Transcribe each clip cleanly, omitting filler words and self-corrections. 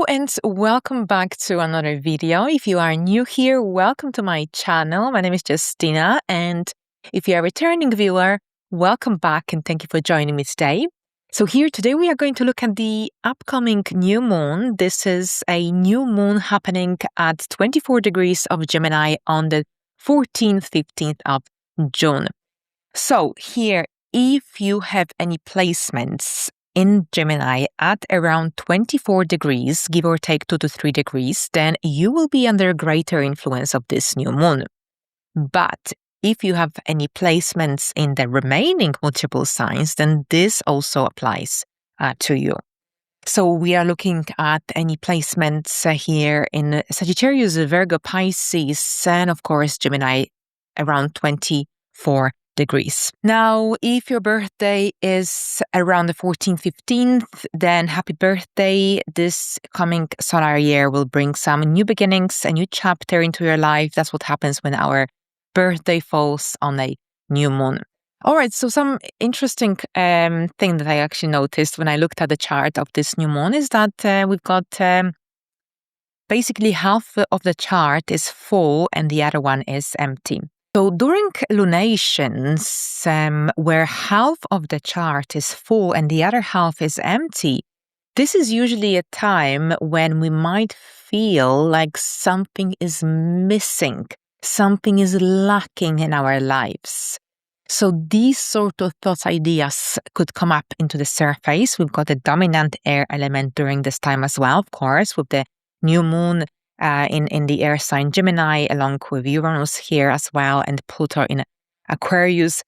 and welcome back to another video. If you are new here, welcome to my channel. My name is Justyna, and if you are a returning viewer, welcome back and thank you for joining me today. So here today we are going to look at the upcoming new moon. This is a new moon happening at 24 degrees of Gemini on the 14th, 15th of June. So here, if you have any placements in Gemini at around 24 degrees, give or take 2 to 3 degrees, then you will be under greater influence of this new moon. But if you have any placements in the remaining multiple signs, then this also applies to you. So we are looking at any placements here in Sagittarius, Virgo, Pisces, and of course Gemini around 24 degrees. Now, if your birthday is around the 14th, 15th, then happy birthday. This coming solar year will bring some new beginnings, a new chapter into your life. That's what happens when our birthday falls on a new moon. All right, so some interesting thing that I actually noticed when I looked at the chart of this new moon is that we've got basically half of the chart is full and the other one is empty. So during lunations, where half of the chart is full and the other half is empty, this is usually a time when we might feel like something is missing, something is lacking in our lives. So these sort of thoughts, ideas could come up into the surface. We've got a dominant air element during this time as well, of course, with the new moon in the air sign Gemini, along with Uranus here as well, and Pluto in Aquarius.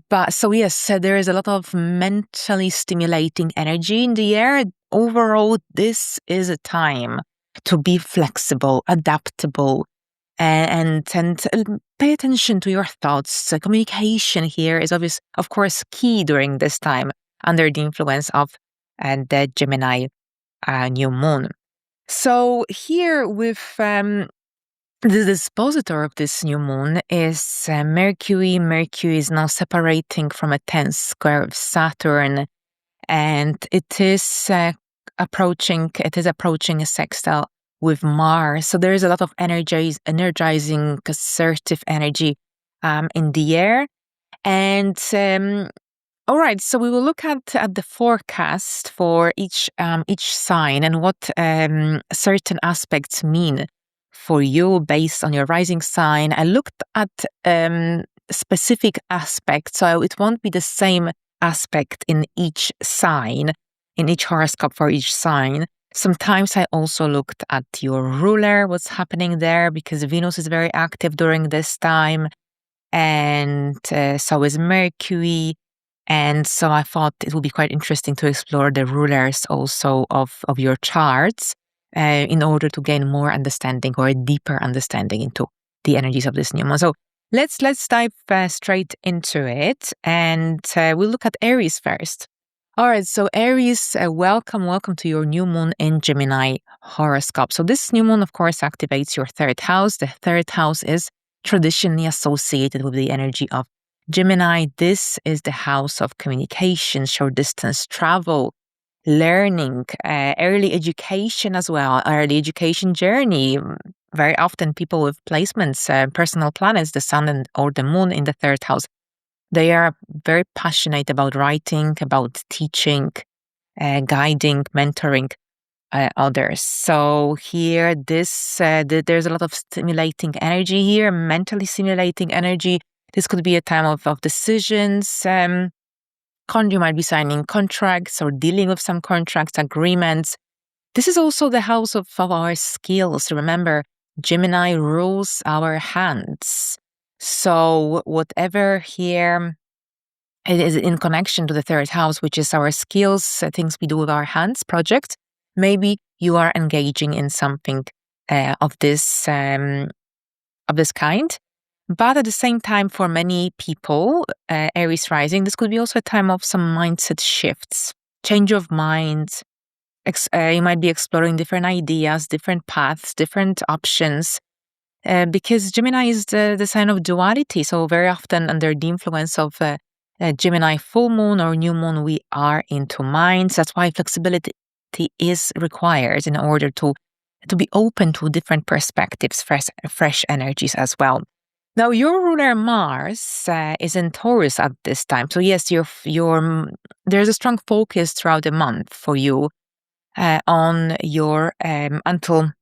But so yes, there is a lot of mentally stimulating energy in the air. Overall, this is a time to be flexible, adaptable, and pay attention to your thoughts. Communication here is of course, key during this time under the influence of the Gemini new moon. So here with the dispositor of this new moon is Mercury. Mercury is now separating from a 10th square of Saturn, and it is approaching a sextile with Mars. So there is a lot of energizing, assertive energy in the air. And all right, so we will look at the forecast for each sign and what certain aspects mean for you based on your rising sign. I looked at specific aspects, so it won't be the same aspect in each sign, in each horoscope for each sign. Sometimes I also looked at your ruler, what's happening there, because Venus is very active during this time, and so is Mercury. And so I thought it would be quite interesting to explore the rulers also of your charts in order to gain more understanding or a deeper understanding into the energies of this new moon. So let's dive straight into it, and we'll look at Aries first. All right, so Aries, welcome to your new moon in Gemini Horoscope. So this new moon, of course, activates your third house. The third house is traditionally associated with the energy of Gemini. This is the house of communication, short distance travel, learning, early education as well, early education journey. Very often people with placements, personal planets, the sun or the moon in the third house, they are very passionate about writing, about teaching, guiding, mentoring others. So here, there's a lot of stimulating energy here, mentally stimulating energy. This could be a time of decisions. You might be signing contracts or dealing with some contracts, agreements. This is also the house of our skills. Remember, Gemini rules our hands. So whatever here it is in connection to the third house, which is our skills, things we do with our hands, projects, maybe you are engaging in something of this kind. But at the same time, for many people, Aries rising, this could be also a time of some mindset shifts, change of mind. You might be exploring different ideas, different paths, different options, because Gemini is the sign of duality. So very often under the influence of Gemini full moon or new moon, we are into minds. That's why flexibility humility is required in order to be open to different perspectives, fresh energies as well. Now, your ruler Mars is in Taurus at this time. So yes, there's a strong focus throughout the month for you on your until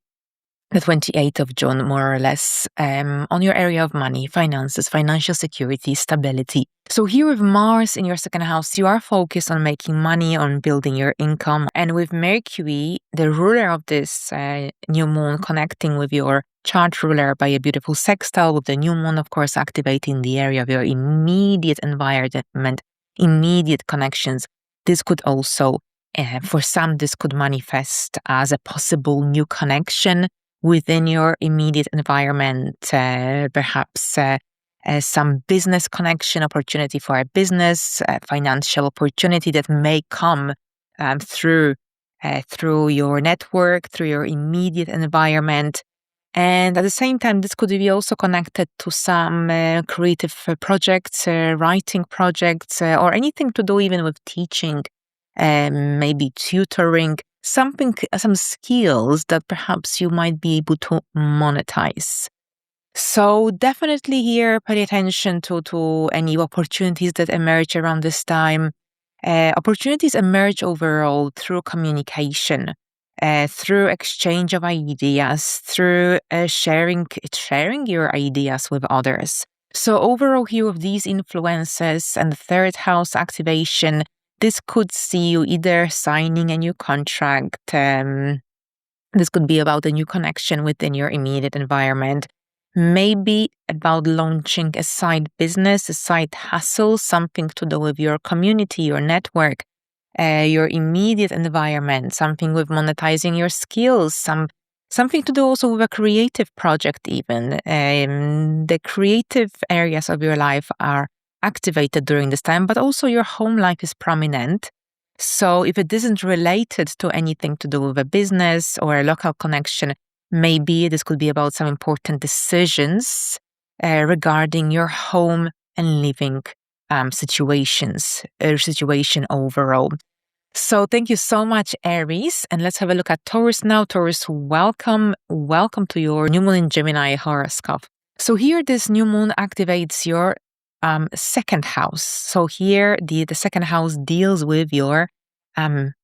the 28th of June, more or less, on your area of money, finances, financial security, stability. So here with Mars in your second house, you are focused on making money, on building your income. And with Mercury, the ruler of this new moon, connecting with your chart ruler by a beautiful sextile, with the new moon, of course, activating the area of your immediate environment, immediate connections. This could also, for some, this could manifest as a possible new connection within your immediate environment, perhaps some business connection, opportunity for a business, financial opportunity that may come through your network, through your immediate environment. And at the same time, this could be also connected to some creative projects, writing projects, or anything to do even with teaching, maybe tutoring, some skills that perhaps you might be able to monetize. So definitely here, pay attention to any opportunities that emerge around this time. Opportunities emerge overall through communication, through exchange of ideas, through sharing your ideas with others. So overall here with these influences and the third house activation, this could see you either signing a new contract. This could be about a new connection within your immediate environment. Maybe about launching a side business, a side hustle, something to do with your community, your network, your immediate environment, something with monetizing your skills, something to do also with a creative project even. The creative areas of your life are activated during this time, but also your home life is prominent. So if it isn't related to anything to do with a business or a local connection, maybe this could be about some important decisions regarding your home and living situation overall. So thank you so much, Aries. And let's have a look at Taurus now. Taurus, welcome to your new moon in Gemini horoscope. So here this new moon activates your second house. So here the second house deals with your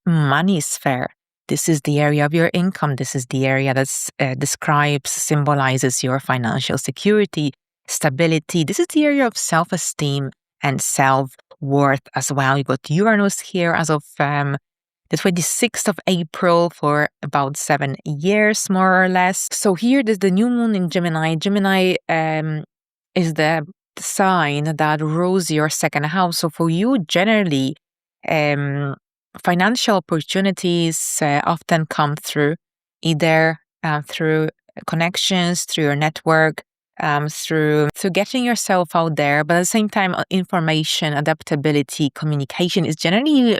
money sphere. This is the area of your income. This is the area that symbolizes your financial security, stability. This is the area of self-esteem and self-worth as well. You got Uranus here as of the 26th of April for about 7 years, more or less. So here there's the new moon in Gemini. Gemini is the sign that rules your second house. So for you, generally, financial opportunities often come through either through connections, through your network, through getting yourself out there. But at the same time, information, adaptability, communication is generally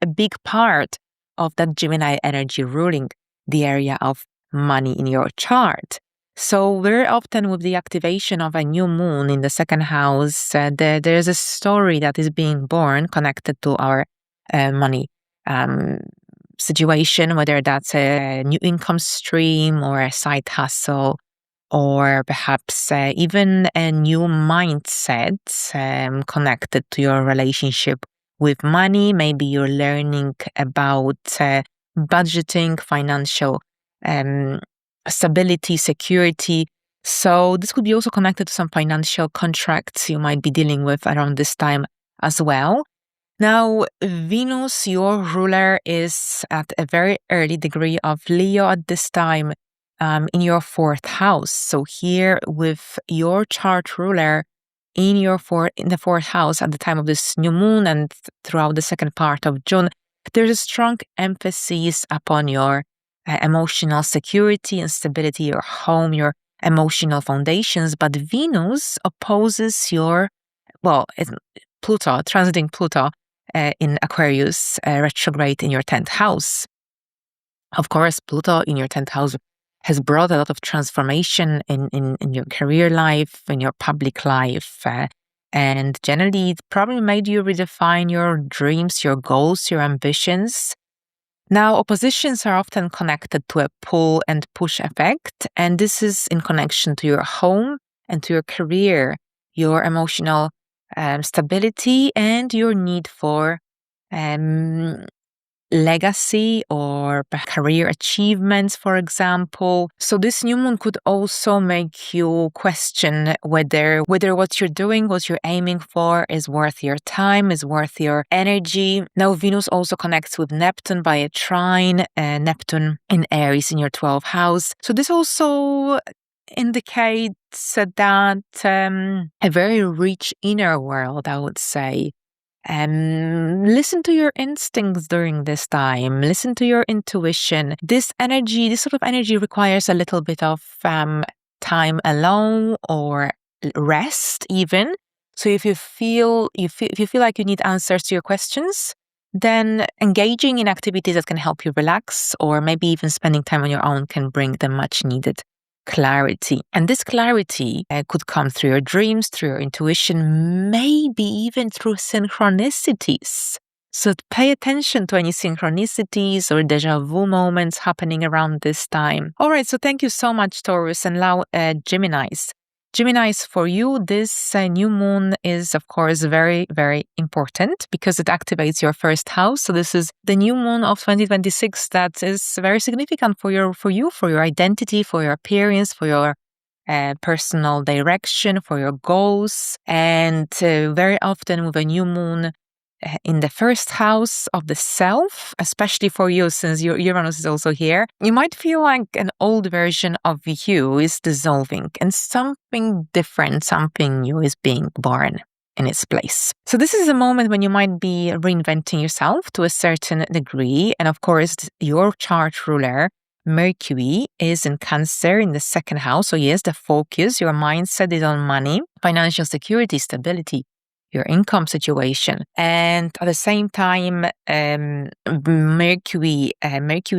a big part of that Gemini energy ruling the area of money in your chart. So very often with the activation of a new moon in the second house, there's a story that is being born connected to our money situation, whether that's a new income stream or a side hustle, or perhaps even a new mindset connected to your relationship with money. Maybe you're learning about budgeting, financial stability, security. So this could be also connected to some financial contracts you might be dealing with around this time as well. Now, Venus, your ruler, is at a very early degree of Leo at this time in your fourth house. So here with your chart ruler in the fourth house at the time of this new moon and throughout the second part of June, there's a strong emphasis upon your emotional security and stability, your home, your emotional foundations. But Venus opposes Pluto, transiting Pluto in Aquarius, retrograde in your 10th house. Of course, Pluto in your 10th house has brought a lot of transformation in your career life, in your public life. And generally, it probably made you redefine your dreams, your goals, your ambitions. Now, oppositions are often connected to a pull and push effect, and this is in connection to your home and to your career, your emotional stability, and your need for legacy or career achievements, for example. So this new moon could also make you question whether what you're doing, what you're aiming for is worth your time, is worth your energy. Now, Venus also connects with Neptune by a trine, Neptune in Aries in your 12th house. So this also indicates that a very rich inner world, I would say. Listen to your instincts during this time. Listen to your intuition. This sort of energy requires a little bit of time alone or rest, even. So if you feel like you need answers to your questions, then engaging in activities that can help you relax, or maybe even spending time on your own, can bring the much needed clarity. And this clarity could come through your dreams, through your intuition, maybe even through synchronicities. So pay attention to any synchronicities or deja vu moments happening around this time. All right, so thank you so much, Taurus, and now Geminis. Geminis, for you, this new moon is, of course, very, very important because it activates your first house. So this is the new moon of 2026 that is very significant for you, for your identity, for your appearance, for your personal direction, for your goals. And very often with a new moon in the first house of the self, especially for you, since your Uranus is also here, you might feel like an old version of you is dissolving and something different, something new is being born in its place. So this is a moment when you might be reinventing yourself to a certain degree. And of course, your chart ruler, Mercury, is in Cancer in the second house. So yes, the focus, your mindset is on money, financial security, stability, your income situation. And at the same time, Mercury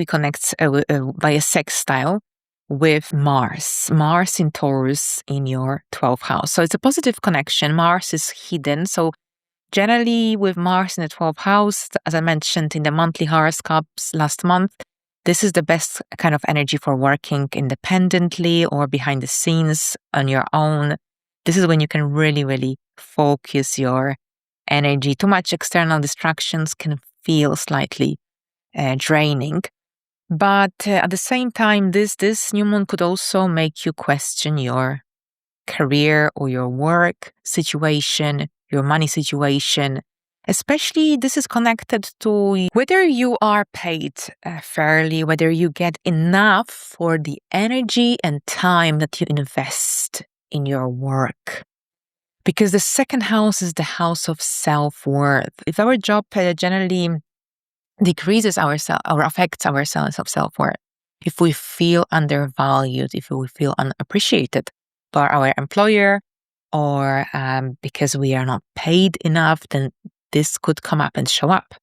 connects by a sextile with Mars in Taurus in your 12th house. So it's a positive connection. Mars is hidden. So generally with Mars in the 12th house, as I mentioned in the monthly horoscopes last month, this is the best kind of energy for working independently or behind the scenes on your own. This is when you can really, really focus your energy. Too much external distractions can feel slightly draining. But at the same time, this new moon could also make you question your career or your work situation, your money situation. Especially this is connected to whether you are paid fairly, whether you get enough for the energy and time that you invest in your work. Because the second house is the house of self-worth. If our job generally decreases or affects our sense of self-worth, if we feel undervalued, if we feel unappreciated by our employer, or because we are not paid enough, then this could come up and show up.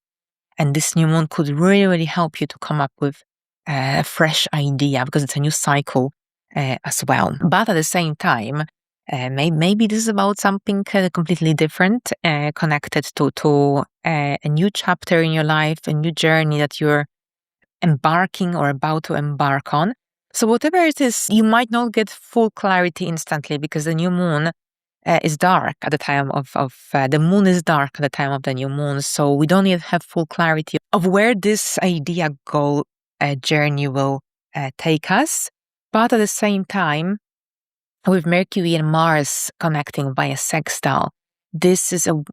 And this new moon could really, really help you to come up with a fresh idea, because it's a new cycle as well. But at the same time, maybe this is about something completely different, connected to a new chapter in your life, a new journey that you're embarking or about to embark on. So whatever it is, you might not get full clarity instantly, because the new moon is dark at the time the moon is dark at the time of the new moon. So we don't yet have full clarity of where this idea goal journey will take us. But at the same time, with Mercury and Mars connecting by a sextile, this is a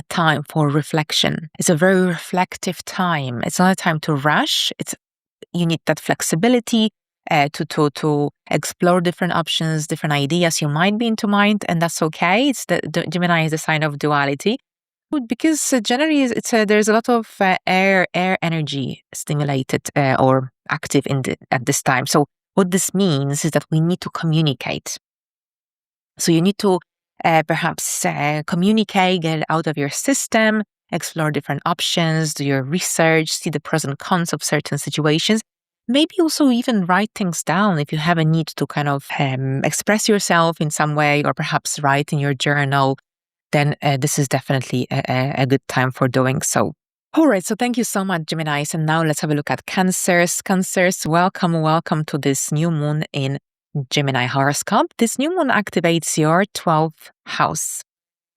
time for reflection. It's a very reflective time. It's not a time to rush. You need that flexibility to explore different options, different ideas you might be into mind, and that's okay. It's the Gemini is the sign of duality, because generally there's a lot of air energy stimulated or active at this time. So what this means is that we need to communicate. So you need to perhaps communicate, get it out of your system, explore different options, do your research, see the pros and cons of certain situations. Maybe also even write things down if you have a need to kind of express yourself in some way, or perhaps write in your journal. Then this is definitely a good time for doing so. All right, so thank you so much, Geminis. And now let's have a look at Cancers. Cancers, welcome to this new moon in Gemini Horoscope. This new moon activates your 12th house.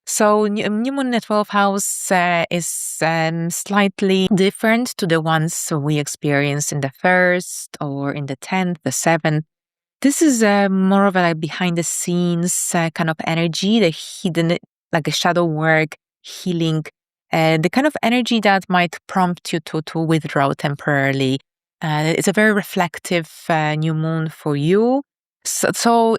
So new moon in the 12th house is slightly different to the ones we experience in the 1st or in the 10th, the 7th. This is more of a behind the scenes kind of energy, the hidden, like a shadow work, healing, the kind of energy that might prompt you to withdraw temporarily. It's a very reflective new moon for you. So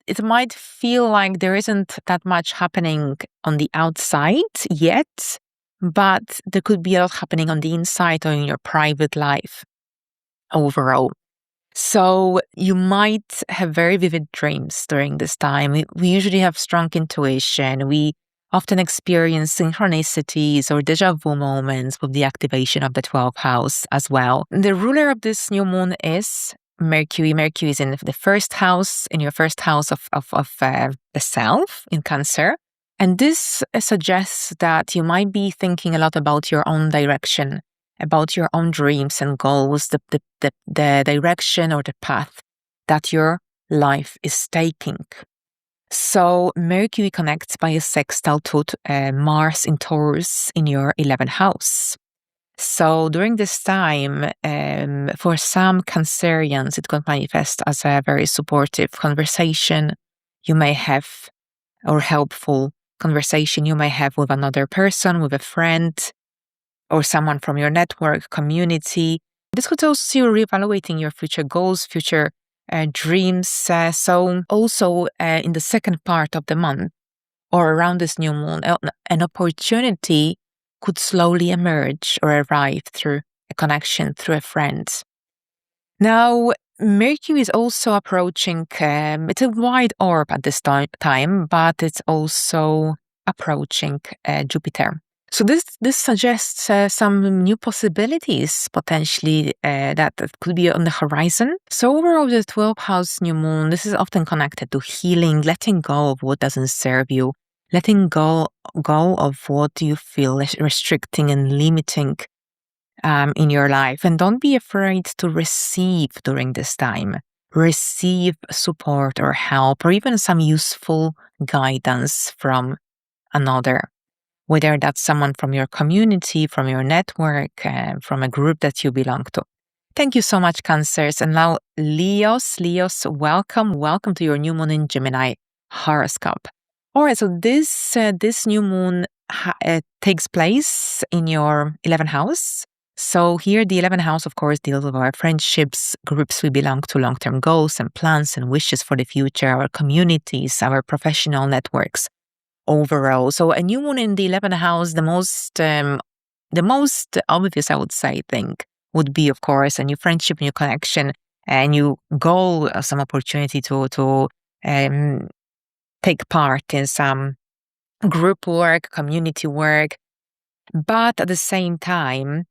it might feel like there isn't that much happening on the outside yet, but there could be a lot happening on the inside or in your private life overall. So you might have very vivid dreams during this time. We usually have strong intuition. We often experience synchronicities or deja vu moments with the activation of the 12th house as well. The ruler of this new moon is Mercury. Mercury is in the first house, in your first house of the self in Cancer. And this suggests that you might be thinking a lot about your own direction, about your own dreams and goals, the direction or the path that your life is taking. So Mercury connects by a sextile to Mars in Taurus in your 11th house. So during this time, for some Cancerians, it could manifest as a very supportive conversation you may have, or helpful conversation you may have with another person, with a friend, or someone from your network, community. This could also see you reevaluating your future goals, future dreams. So also in the second part of the month or around this new moon, an opportunity could slowly emerge or arrive through a connection, through a friend. Now, Mercury is also approaching, it's a wide orb at this time, but it's also approaching Jupiter. So this suggests some new possibilities potentially that could be on the horizon. So overall, the 12th house new moon, this is often connected to healing, letting go of what doesn't serve you, letting go of what you feel restricting and limiting in your life. And don't be afraid to receive during this time. Receive support or help or even some useful guidance from another, whether that's someone from your community, from your network, from a group that you belong to. Thank you so much, Cancers. And now, Leos, welcome to your new moon in Gemini Horoscope. All right, so this new moon takes place in your 11th house. So here, the 11th house, of course, deals with our friendships, groups we belong to, long-term goals and plans and wishes for the future, our communities, our professional networks overall. So a new moon in the 11th house, the most obvious, I would say, thing would be, of course, a new friendship, new connection, a new goal, some opportunity to take part in some group work, community work. But at the same time,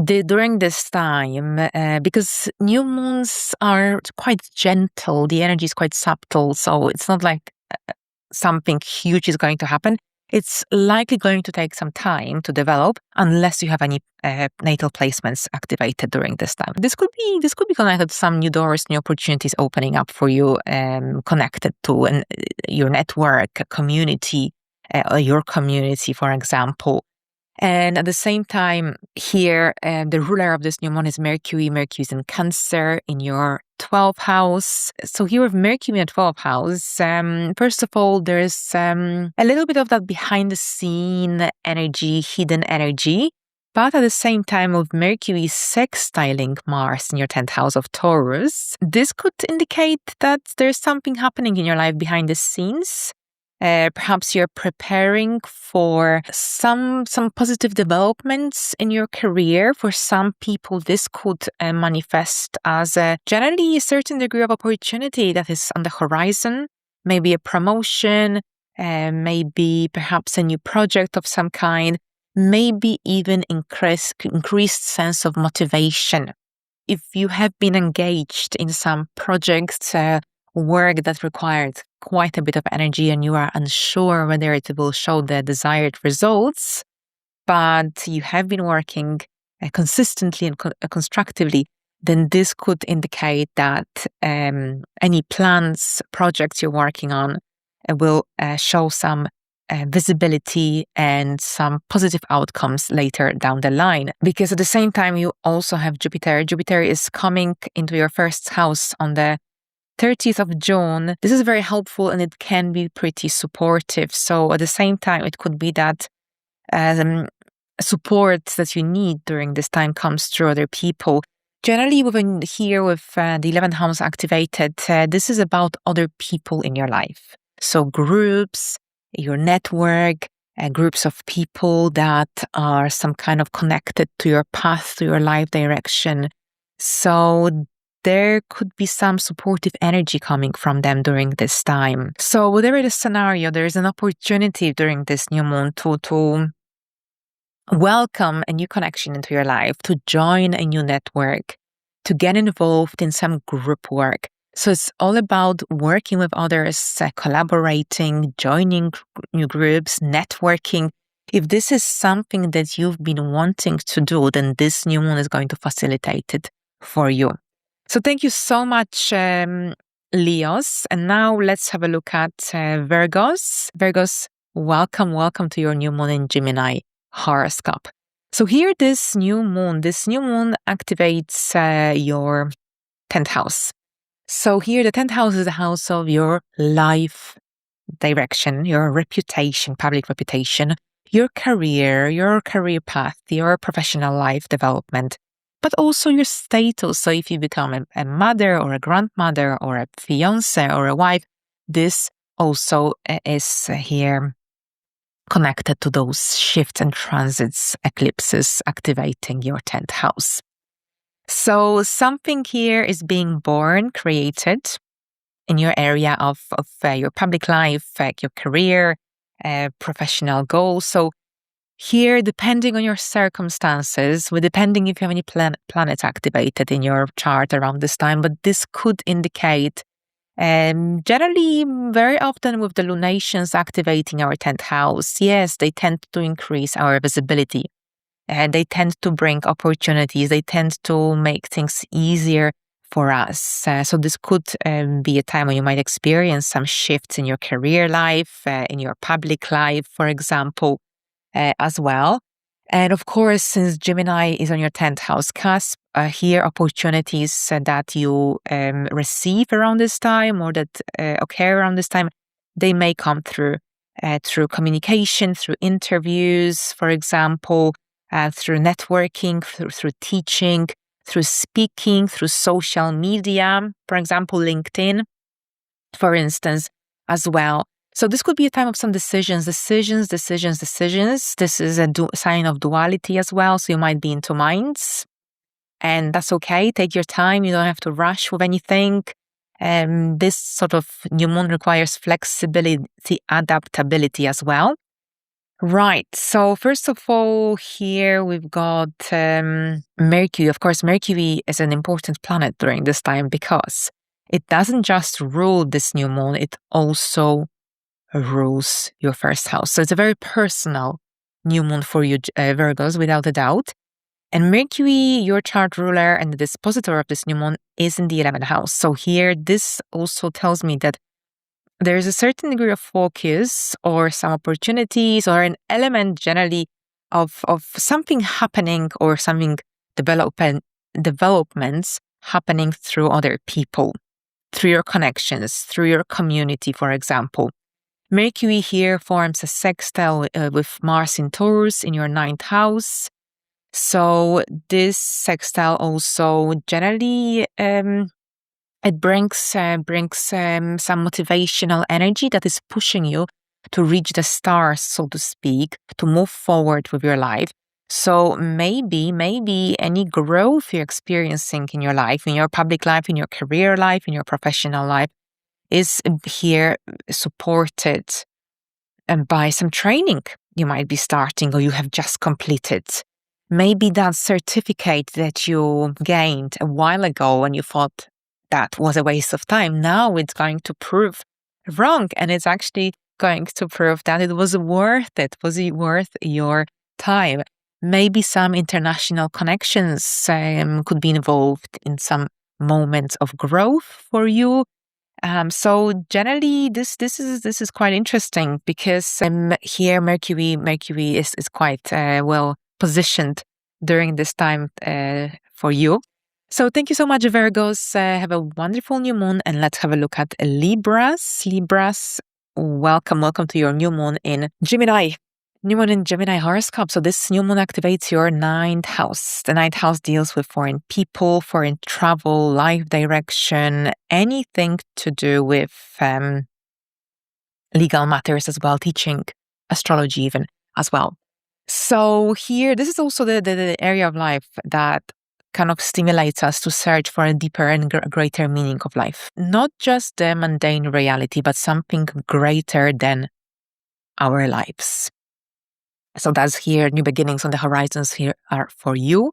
during this time, because new moons are quite gentle, the energy is quite subtle, so it's not like something huge is going to happen. It's likely going to take some time to develop unless you have any natal placements activated during this time. This could be connected to some new doors, new opportunities opening up for you, connected to your network, community, or your community, for example. And at the same time, here, the ruler of this new moon is Mercury. Mercury is in Cancer in your 12th house. So here with Mercury in the 12th house, first of all, there is a little bit of that behind the scene energy, hidden energy. But at the same time, with Mercury sextiling Mars in your 10th house of Taurus, this could indicate that there's something happening in your life behind the scenes. Perhaps you're preparing for some positive developments in your career. For some people, this could manifest as generally a certain degree of opportunity that is on the horizon, maybe a promotion, maybe perhaps a new project of some kind, maybe even increased sense of motivation. If you have been engaged in some projects, work that required quite a bit of energy and you are unsure whether it will show the desired results, but you have been working consistently and constructively, then this could indicate that any plans, projects you're working on will show some visibility and some positive outcomes later down the line. Because at the same time, you also have Jupiter. Jupiter is coming into your first house on the 30th of June. This is very helpful and it can be pretty supportive. So at the same time, it could be that support that you need during this time comes through other people. Generally, within here with the 11th house activated, this is about other people in your life. So groups, your network, groups of people that are some kind of connected to your path, to your life direction. So there could be some supportive energy coming from them during this time. So whatever the scenario, there is an opportunity during this new moon to welcome a new connection into your life, to join a new network, to get involved in some group work. So it's all about working with others, collaborating, joining new groups, networking. If this is something that you've been wanting to do, then this new moon is going to facilitate it for you. So thank you so much, Leos. And now let's have a look at Virgos. Virgos, welcome to your new moon in Gemini Horoscope. So here this new moon activates your 10th house. So here the 10th house is the house of your life direction, your reputation, public reputation, your career path, your professional life development, but also your status. So if you become a mother or a grandmother or a fiancé or a wife, this also is here connected to those shifts and transits, eclipses activating your 10th house. So something here is being born, created in your area of your public life, your career, professional goals. So here, depending on your circumstances, depending if you have any planets activated in your chart around this time, but this could indicate generally, very often with the lunations activating our 10th house, yes, they tend to increase our visibility. And they tend to bring opportunities. They tend to make things easier for us. So this could be a time when you might experience some shifts in your career life, in your public life, for example, as well. And of course, since Gemini is on your 10th house cusp, here opportunities that you receive around this time or that occur around this time, they may come through communication, through interviews, for example, through networking, through teaching, through speaking, through social media, for example, LinkedIn, for instance, as well. So this could be a time of some decisions. This is a sign of duality as well. So you might be in two minds, and that's okay. Take your time. You don't have to rush with anything. This sort of new moon requires flexibility, adaptability as well. Right. So first of all, here we've got Mercury. Of course, Mercury is an important planet during this time because it doesn't just rule this new moon, it also rules your first house. So it's a very personal new moon for you, Virgos, without a doubt. And Mercury, your chart ruler and the dispositor of this new moon, is in the 11th house. So here, this also tells me that there's a certain degree of focus or some opportunities or an element generally of something happening or something developments happening through other people, through your connections, through your community, for example. Mercury here forms a sextile with Mars in Taurus in your 9th house. So this sextile also generally it brings some motivational energy that is pushing you to reach the stars, so to speak, to move forward with your life. So maybe any growth you're experiencing in your life, in your public life, in your career life, in your professional life, is here supported by some training you might be starting or you have just completed. Maybe that certificate that you gained a while ago when you thought that was a waste of time, now it's going to prove wrong, and it's actually going to prove that it was worth it. Was it worth your time. Maybe some international connections could be involved in some moments of growth for you. So generally, this is quite interesting because here Mercury is quite well positioned during this time for you. So thank you so much, Virgos. Have a wonderful new moon, and let's have a look at Libras. Libras, welcome to your new moon in Gemini. New moon in Gemini Horoscope. So this new moon activates your 9th house. The 9th house deals with foreign people, foreign travel, life direction, anything to do with legal matters as well, teaching, astrology even as well. So here, this is also the area of life that kind of stimulates us to search for a deeper and greater meaning of life. Not just the mundane reality, but something greater than our lives. So that's here, new beginnings on the horizons here are for you.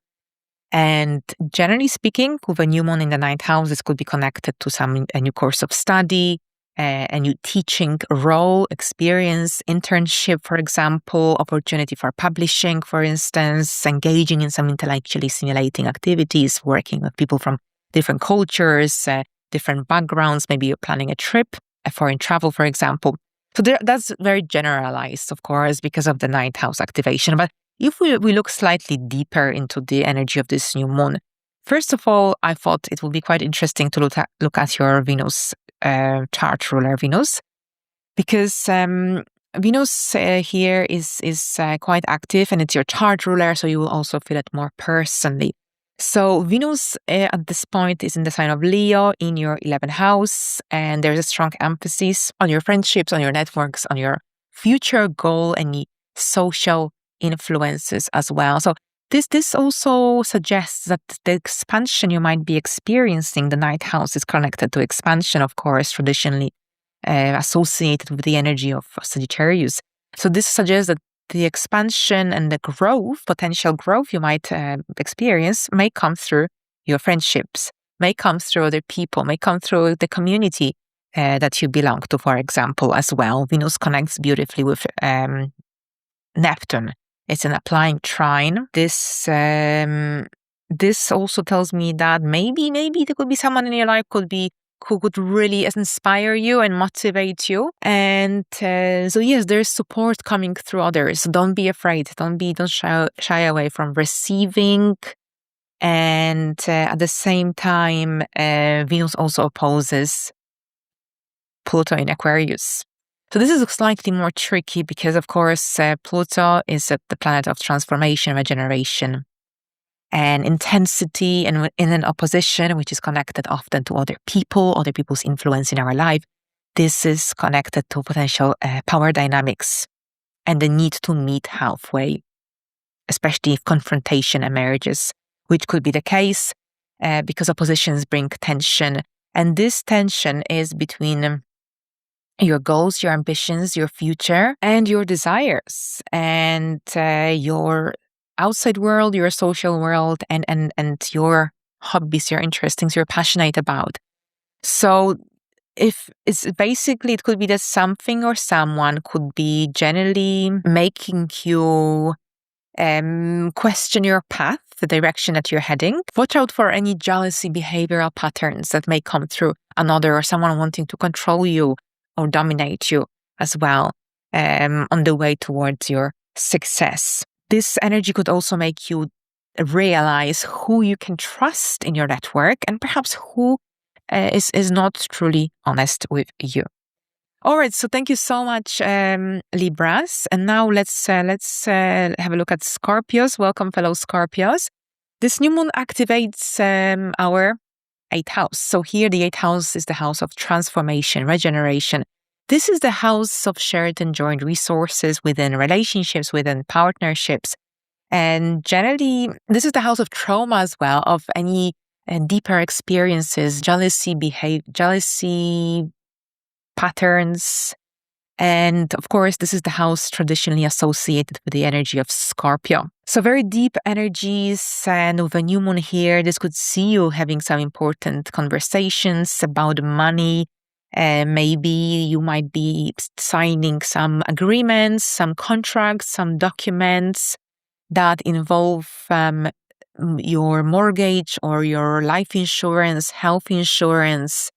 And generally speaking, with a new moon in the 9th house, this could be connected to a new course of study, a new teaching role, experience, internship, for example, opportunity for publishing, for instance, engaging in some intellectually stimulating activities, working with people from different cultures, different backgrounds. Maybe you're planning a trip, a foreign travel, for example. So that's very generalized, of course, because of the 9th house activation. But if we look slightly deeper into the energy of this new moon, first of all, I thought it would be quite interesting to look at your Venus chart ruler, Venus, because Venus here is quite active, and it's your chart ruler, so you will also feel it more personally. So Venus at this point is in the sign of Leo in your 11th house, and there's a strong emphasis on your friendships, on your networks, on your future goal, any social influences as well. So this also suggests that the expansion you might be experiencing, the 9th house is connected to expansion, of course, traditionally associated with the energy of Sagittarius. So this suggests that the expansion and the growth, potential growth you might experience may come through your friendships, may come through other people, may come through the community that you belong to, for example, as well. Venus connects beautifully with Neptune. It's an applying trine. This also tells me that maybe there could be someone in your life who could really inspire you and motivate you. And so yes, there's support coming through others. Don't be afraid. Don't shy away from receiving. And at the same time, Venus also opposes Pluto in Aquarius. So this is slightly more tricky because, of course, Pluto is the planet of transformation, regeneration, and intensity, and in an opposition, which is connected often to other people's influence in our life. This is connected to potential power dynamics and the need to meet halfway, especially if confrontation emerges, which could be the case because oppositions bring tension. And this tension is between your goals, your ambitions, your future, and your desires, and your outside world, your social world, and your hobbies, your interests, you're passionate about. So if it's basically, it could be that something or someone could be generally making you question your path, the direction that you're heading. Watch out for any jealousy behavioral patterns that may come through another or someone wanting to control you or dominate you as well on the way towards your success. This energy could also make you realize who you can trust in your network and perhaps who is not truly honest with you. All right, so thank you so much, Libras. And now let's have a look at Scorpios. Welcome, fellow Scorpios. This new moon activates our 8th house. So here the 8th house is the house of transformation, regeneration. This is the house of shared and joint resources within relationships, within partnerships. And generally, this is the house of trauma as well, of any deeper experiences, jealousy patterns. And of course, this is the house traditionally associated with the energy of Scorpio. So very deep energies, and with a new moon here, this could see you having some important conversations about money. Maybe you might be signing some agreements, some contracts, some documents. that involve your mortgage or your life insurance, health insurance,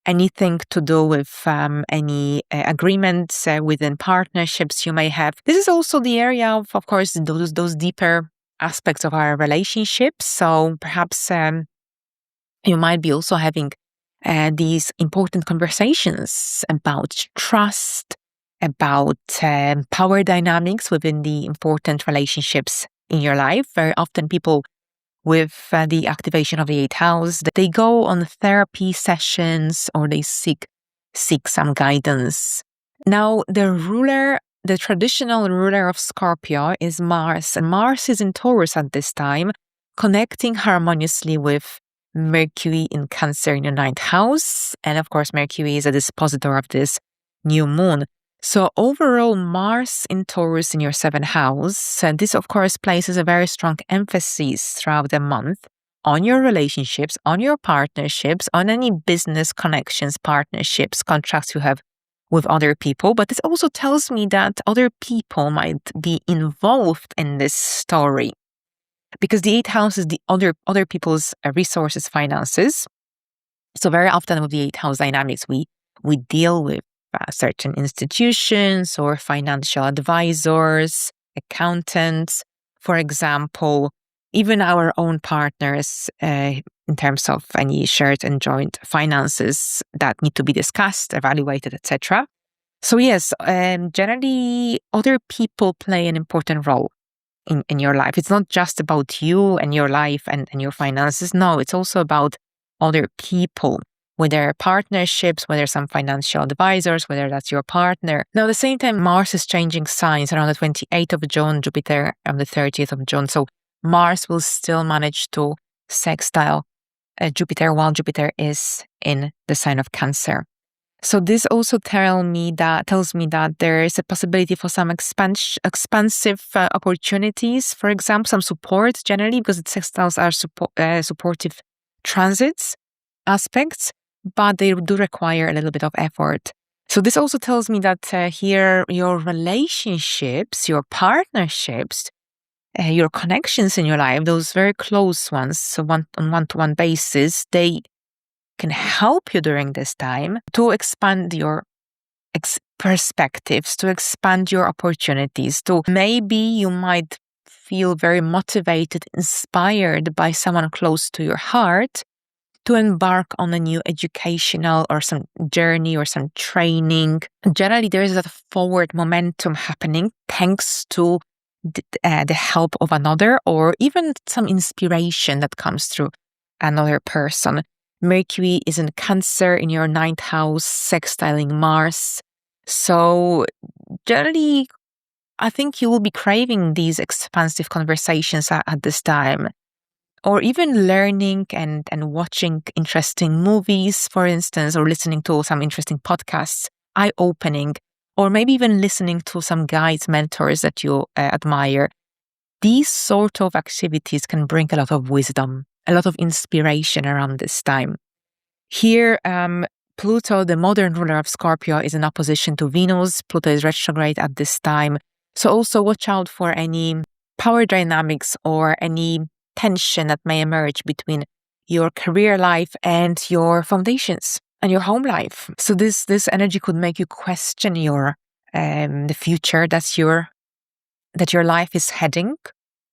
anything to do with any agreements within partnerships you may have. This is also the area of course, those deeper aspects of our relationships. So perhaps you might be also having these important conversations about trust, about power dynamics within the important relationships in your life. Very often people with the activation of the 8th house, they go on therapy sessions or they seek some guidance. Now, the traditional ruler of Scorpio is Mars, and Mars is in Taurus at this time, connecting harmoniously with Mercury in Cancer in your 9th house. And of course, Mercury is a dispositor of this new moon. So overall, Mars in Taurus in your 7th house, and this of course places a very strong emphasis throughout the month on your relationships, on your partnerships, on any business connections, partnerships, contracts you have with other people. But this also tells me that other people might be involved in this story, because the 8th house is the other people's resources, finances. So very often with the 8th house dynamics, we deal with certain institutions or financial advisors, accountants, for example, even our own partners in terms of any shared and joint finances that need to be discussed, evaluated, etc. So yes, generally other people play an important role in your life. It's not just about you and your life and your finances. No, it's also about other people, whether partnerships, whether some financial advisors, whether that's your partner. Now, at the same time, Mars is changing signs around the 28th of June, Jupiter on the 30th of June. So Mars will still manage to sextile Jupiter while Jupiter is in the sign of Cancer. So this also tells me that there is a possibility for some expansive opportunities, for example, some support generally, because the sextiles are supportive transits aspects, but they do require a little bit of effort. So this also tells me that here your relationships, your partnerships, your connections in your life, those very close ones, so on one-to-one basis, they can help you during this time to expand your perspectives, to expand your opportunities, to maybe you might feel very motivated, inspired by someone close to your heart to embark on a new educational or some journey or some training. Generally, there is that forward momentum happening thanks to the help of another, or even some inspiration that comes through another person. Mercury is in Cancer in your 9th house, sextiling Mars. So generally, I think you will be craving these expansive conversations at this time, or even learning and watching interesting movies, for instance, or listening to some interesting podcasts, eye-opening, or maybe even listening to some guides, mentors that you admire. These sort of activities can bring a lot of wisdom, a lot of inspiration around this time. Here, Pluto, the modern ruler of Scorpio, is in opposition to Venus. Pluto is retrograde at this time. So also watch out for any power dynamics or any tension that may emerge between your career life and your foundations and your home life. So this energy could make you question your the future that your life is heading.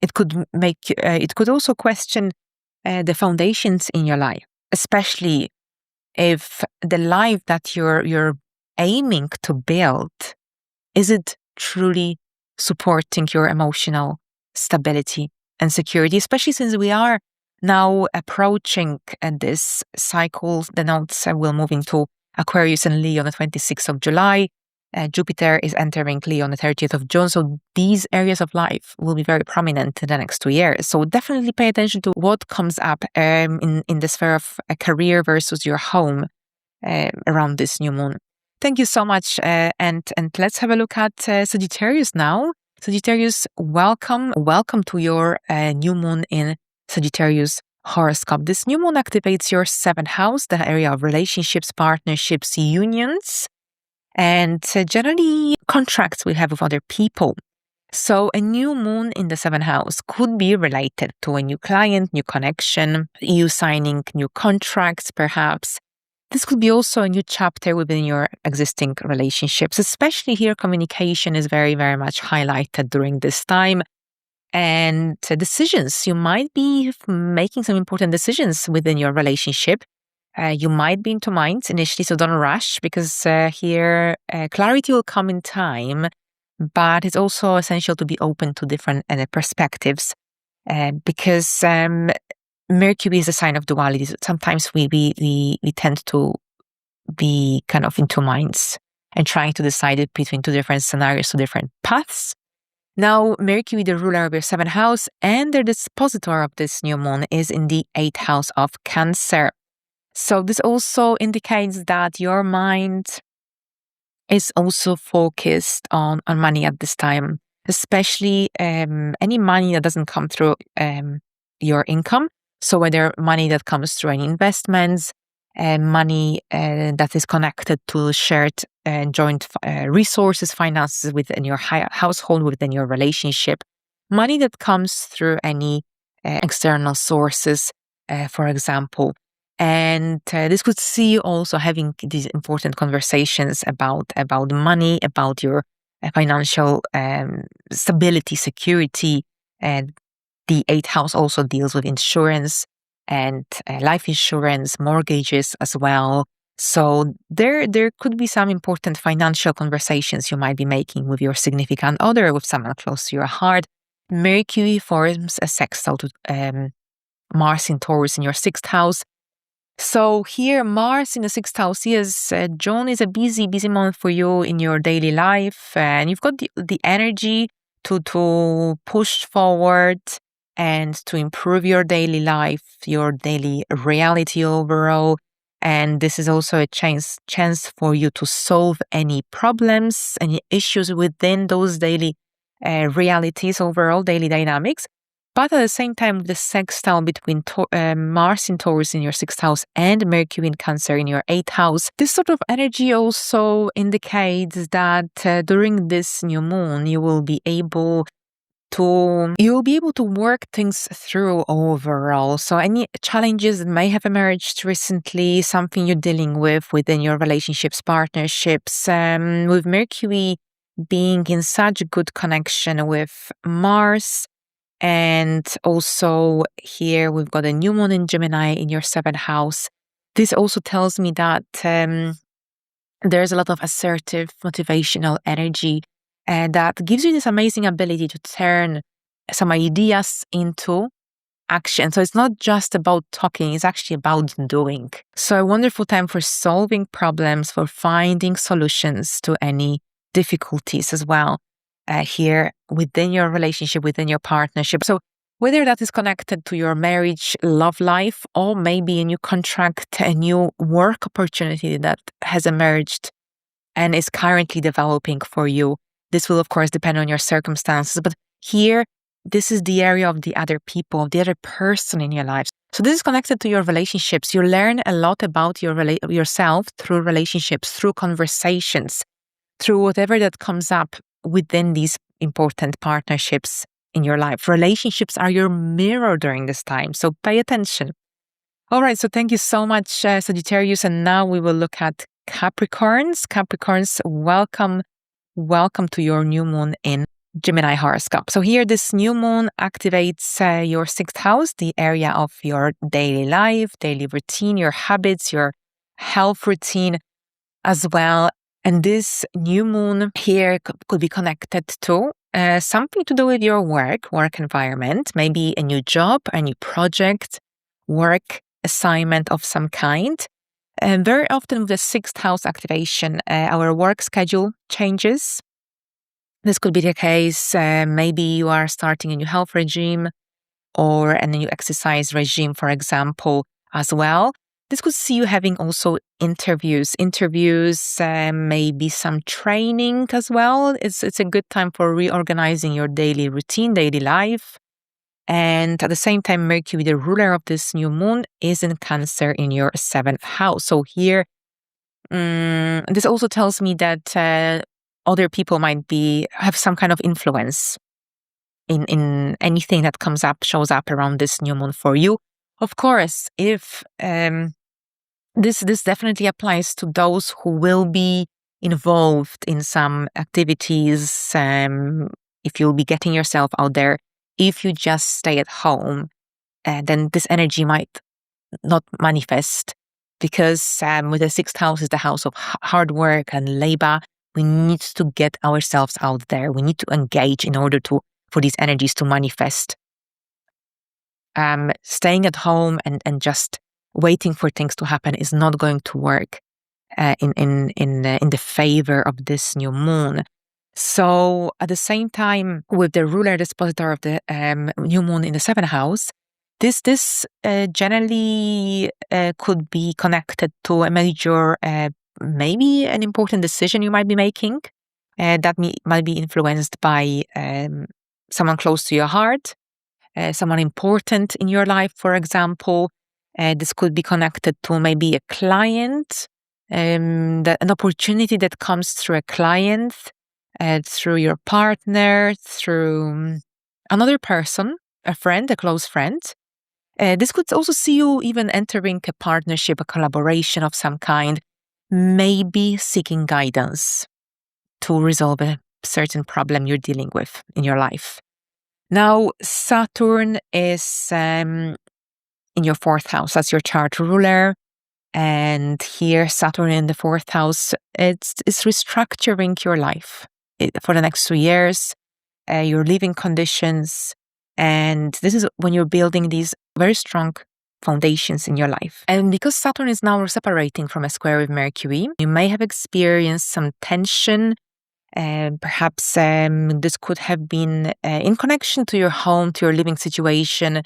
It could also question the foundations in your life, especially if the life that you're aiming to build, is it truly supporting your emotional stability and security, especially since we are now approaching this cycle. The nodes will move into Aquarius and Leo on the 26th of July. Jupiter is entering Leo on the 30th of June. So these areas of life will be very prominent in the next 2 years. So definitely pay attention to what comes up in the sphere of a career versus your home around this new moon. Thank you so much. And let's have a look at Sagittarius now. Sagittarius, welcome to your new moon in Sagittarius Horoscope. This new moon activates your 7th house, the area of relationships, partnerships, unions, and generally contracts we have with other people. So a new moon in the 7th house could be related to a new client, new connection, you signing new contracts, perhaps. This could be also a new chapter within your existing relationships, especially here communication is very, very much highlighted during this time. And decisions, you might be making some important decisions within your relationship. You might be in two minds initially, so don't rush because here clarity will come in time, but it's also essential to be open to different perspectives because Mercury is a sign of duality. So sometimes we tend to be kind of in two minds and trying to decide it between two different scenarios, two different paths. Now, Mercury, the ruler of your 7th house and the dispositor of this new moon, is in the 8th house of Cancer. So this also indicates that your mind is also focused on money at this time, especially any money that doesn't come through your income. So whether money that comes through any investments, money that is connected to shared joint resources, finances within your household, within your relationship, money that comes through any external sources, for example. And this could see you also having these important conversations about money, about your financial stability, security. And the 8th house also deals with insurance and life insurance, mortgages as well. So there could be some important financial conversations you might be making with your significant other, with someone close to your heart. Mercury forms a sextile to Mars in Taurus in your 6th house. So here, Mars in the 6th house, yes, June is a busy month for you in your daily life. And you've got the energy to push forward and to improve your daily life, your daily reality overall. And this is also a chance for you to solve any problems, any issues within those daily realities, overall daily dynamics. But at the same time, the sextile between Mars in Taurus in your 6th house and Mercury in Cancer in your 8th house, this sort of energy also indicates that during this new moon, you will be able to work things through overall. So any challenges that may have emerged recently, something you're dealing with within your relationships, partnerships, with Mercury being in such good connection with Mars. And also here we've got a new moon in Gemini in your 7th house. This also tells me that there's a lot of assertive, motivational energy that gives you this amazing ability to turn some ideas into action. So it's not just about talking, it's actually about doing. So a wonderful time for solving problems, for finding solutions to any difficulties as well. Here within your relationship, within your partnership. So whether that is connected to your marriage, love life, or maybe a new contract, a new work opportunity that has emerged and is currently developing for you. This will, of course, depend on your circumstances. But here, this is the area of the other people, the other person in your life. So this is connected to your relationships. You learn a lot about yourself through relationships, through conversations, through whatever that comes up within these important partnerships in your life. Relationships are your mirror during this time, so pay attention. All right, so thank you so much, Sagittarius. And now we will look at Capricorns. Capricorns, welcome to your new moon in Gemini Horoscope. So here, this new moon activates your 6th house, the area of your daily life, daily routine, your habits, your health routine as well. And this new moon here could be connected to something to do with your work environment, maybe a new job, a new project, work assignment of some kind. And very often with the 6th house activation, our work schedule changes. This could be the case, maybe you are starting a new health regime or a new exercise regime, for example, as well. This could see you having also interviews, maybe some training as well. It's a good time for reorganizing your daily routine, daily life. And at the same time, Mercury, the ruler of this new moon, is in Cancer in your 7th house. So here, this also tells me that other people might have some kind of influence in anything that shows up around this new moon for you. Of course, if this definitely applies to those who will be involved in some activities, if you'll be getting yourself out there. If you just stay at home, then this energy might not manifest, because with the sixth house is the house of hard work and labor. We need to get ourselves out there. We need to engage in order for these energies to manifest. Staying at home and just waiting for things to happen is not going to work in the favor of this new moon. So at the same time, with the ruler dispositor of the new moon in the seventh house, this generally could be connected to a major, maybe an important decision you might be making that might be influenced by someone close to your heart, someone important in your life, for example. This could be connected to maybe a client, an opportunity that comes through a client, through your partner, through another person, a friend, a close friend. This could also see you even entering a partnership, a collaboration of some kind, maybe seeking guidance to resolve a certain problem you're dealing with in your life. Now, Saturn is in your fourth house as your chart ruler. And here, Saturn in the fourth house, it's restructuring your life for the next 2 years, your living conditions. And this is when you're building these very strong foundations in your life. And because Saturn is now separating from a square with Mercury, you may have experienced some tension. Perhaps this could have been in connection to your home, to your living situation,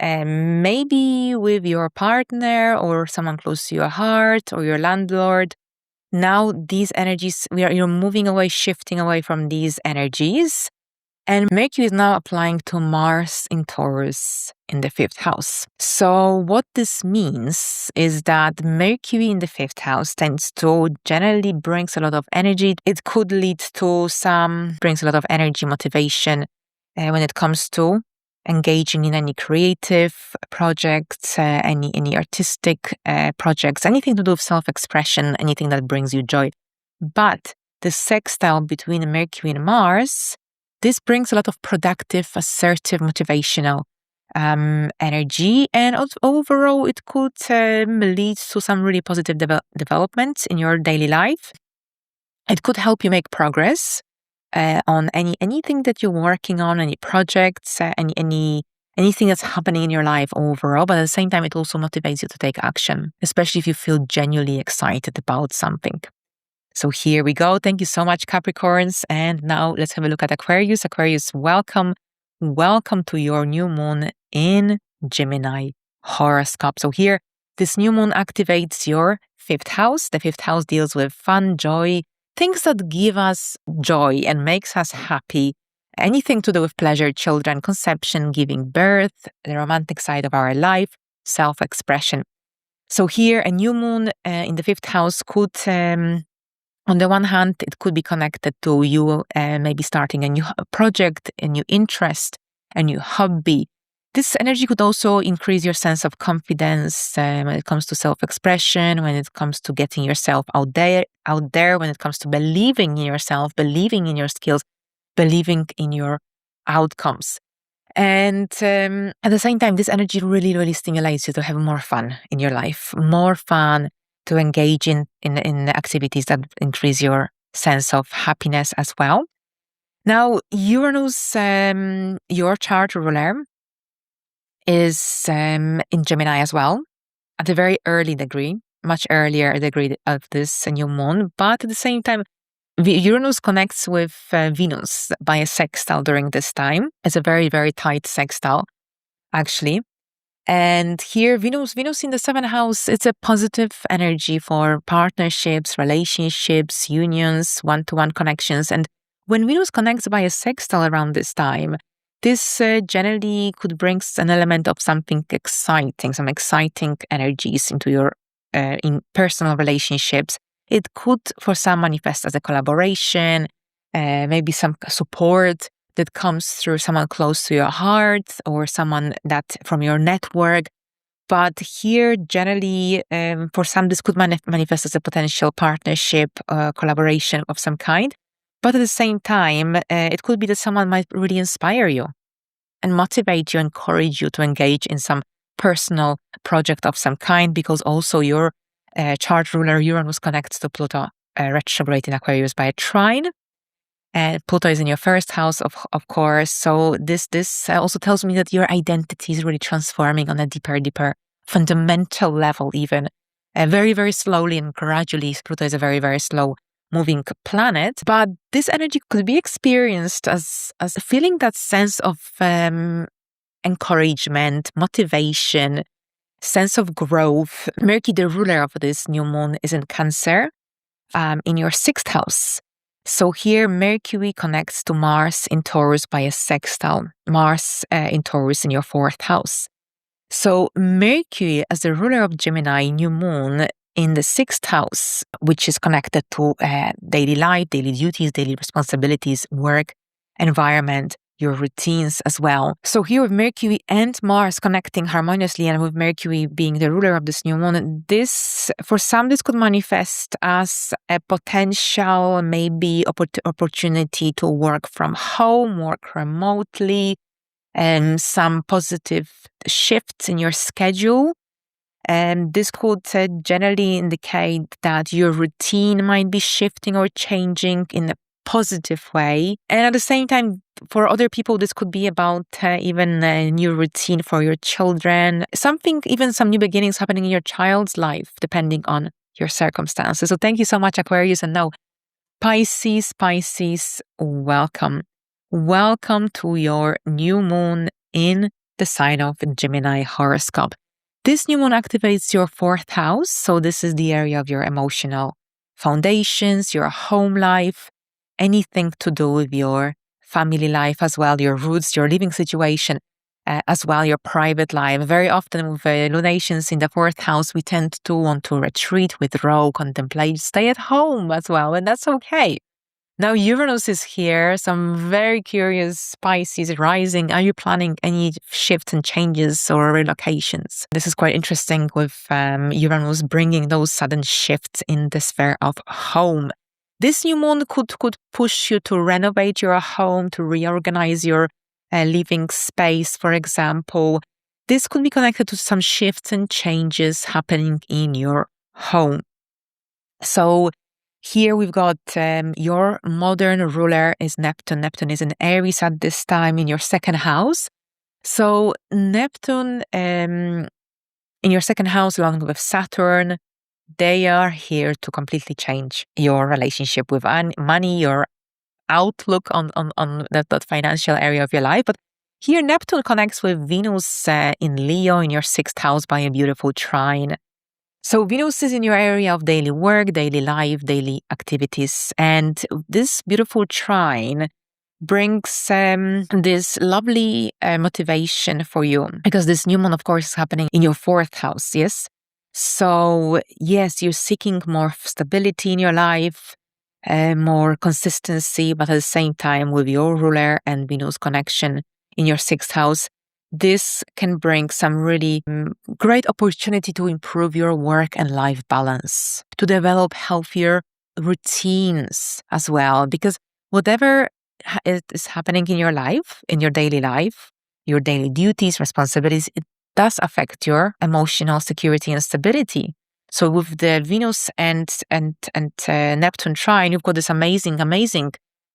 maybe with your partner or someone close to your heart or your landlord. Now these energies, you're moving away, shifting away from these energies. And Mercury is now applying to Mars in Taurus in the fifth house. So what this means is that Mercury in the fifth house tends to generally brings a lot of energy. It could lead to brings a lot of energy, motivation when it comes to engaging in any creative projects, any artistic projects, anything to do with self-expression, anything that brings you joy. But the sextile between Mercury and Mars, this brings a lot of productive, assertive, motivational energy, and overall it could lead to some really positive developments in your daily life. It could help you make progress on anything that you're working on, any projects, anything that's happening in your life overall. But at the same time, it also motivates you to take action, especially if you feel genuinely excited about something. So here we go. Thank you so much, Capricorns. And now let's have a look at Aquarius. Aquarius, welcome. Welcome to your new moon in Gemini Horoscope. So here, this new moon activates your fifth house. The fifth house deals with fun, joy, things that give us joy and makes us happy. Anything to do with pleasure, children, conception, giving birth, the romantic side of our life, self-expression. So here, a new moon in the fifth house could... on the one hand, it could be connected to you maybe starting a new project, a new interest, a new hobby. This energy could also increase your sense of confidence when it comes to self-expression, when it comes to getting yourself out there, when it comes to believing in yourself, believing in your skills, believing in your outcomes. And at the same time, this energy really, really stimulates you to have more fun in your life, more fun, to engage in activities that increase your sense of happiness as well. Now, Uranus, your chart ruler, is in Gemini as well, at a very early degree, much earlier degree of this new moon. But at the same time, Uranus connects with Venus by a sextile during this time. It's a very, very tight sextile, actually. And here, Venus in the seventh house, it's a positive energy for partnerships, relationships, unions, one-to-one connections. And when Venus connects by a sextile around this time, this generally could bring an element of something exciting, some exciting energies into your in personal relationships. It could, for some, manifest as a collaboration, maybe some support that comes through someone close to your heart or someone that from your network. But here, generally, for some, this could manifest as a potential partnership, collaboration of some kind. But at the same time, it could be that someone might really inspire you and motivate you, encourage you to engage in some personal project of some kind, because also your chart ruler Uranus connects to Pluto retrograde in Aquarius by a trine. And Pluto is in your first house, of course. So this also tells me that your identity is really transforming on a deeper fundamental level, even very, very slowly and gradually. Pluto is a very, very slow moving planet, but this energy could be experienced as feeling that sense of encouragement, motivation, sense of growth. Mercury, the ruler of this new moon, is in Cancer, in your 6th house. So here, Mercury connects to Mars in Taurus by a sextile. Mars in Taurus in your 4th house. So Mercury, as the ruler of Gemini, new moon in the 6th house, which is connected to daily life, daily duties, daily responsibilities, work, environment, your routines as well. So here with Mercury and Mars connecting harmoniously, and with Mercury being the ruler of this new moon, this, for some, this could manifest as a potential, maybe opportunity to work from home, work remotely, and some positive shifts in your schedule. And this could generally indicate that your routine might be shifting or changing in a positive way. And at the same time, for other people, this could be about even a new routine for your children, even some new beginnings happening in your child's life, depending on your circumstances. So thank you so much, Aquarius. And now, Pisces, welcome. Welcome to your new moon in the sign of Gemini Horoscope. This new moon activates your 4th house. So this is the area of your emotional foundations, your home life, anything to do with your family life as well, your roots, your living situation, as well, your private life. Very often with lunations in the 4th house, we tend to want to retreat, withdraw, contemplate, stay at home as well, and that's okay. Now Uranus is here, some very curious Pisces rising. Are you planning any shifts and changes or relocations? This is quite interesting with Uranus bringing those sudden shifts in the sphere of home. This new moon could push you to renovate your home, to reorganize your living space, for example. This could be connected to some shifts and changes happening in your home. So here we've got your modern ruler is Neptune. Neptune is in Aries at this time in your 2nd house. So Neptune in your 2nd house, along with Saturn, they are here to completely change your relationship with money, your outlook on that financial area of your life. But here Neptune connects with Venus in Leo in your 6th house by a beautiful trine. So Venus is in your area of daily work, daily life, daily activities. And this beautiful trine brings this lovely motivation for you, because this new moon, of course, is happening in your 4th house, yes? So yes, you're seeking more stability in your life, more consistency, but at the same time with your ruler and Venus connection in your 6th house, this can bring some really great opportunity to improve your work and life balance, to develop healthier routines as well, because whatever is happening in your life, in your daily life, your daily duties, responsibilities, it does affect your emotional security and stability. So with the Venus and Neptune trine, you've got this amazing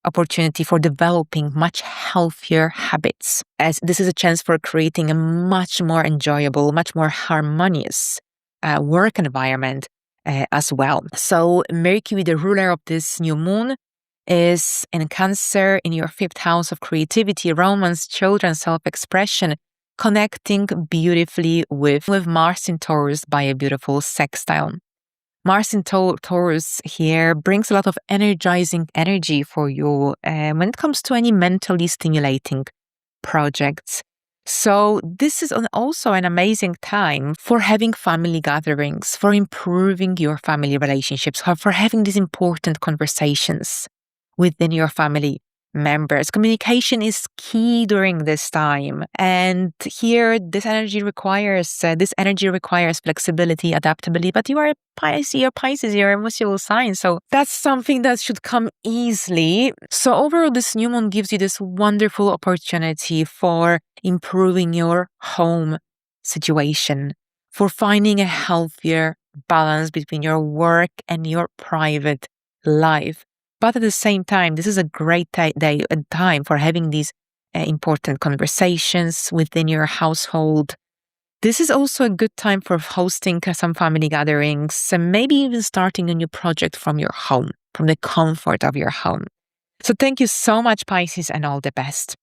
opportunity for developing much healthier habits, as this is a chance for creating a much more enjoyable, much more harmonious work environment as well. So Mercury, the ruler of this new moon, is in Cancer in your 5th house of creativity, romance, children, self-expression, connecting beautifully with Mars in Taurus by a beautiful sextile. Mars in Taurus here brings a lot of energizing energy for you when it comes to any mentally stimulating projects. So this is also an amazing time for having family gatherings, for improving your family relationships, for having these important conversations within your family members. Communication is key during this time. And here, this energy requires flexibility, adaptability. But you are Pisces, you're emotional sign. So that's something that should come easily. So overall, this new moon gives you this wonderful opportunity for improving your home situation, for finding a healthier balance between your work and your private life. But at the same time, this is a great time for having these important conversations within your household. This is also a good time for hosting some family gatherings and maybe even starting a new project from your home, from the comfort of your home. So thank you so much, Pisces, and all the best.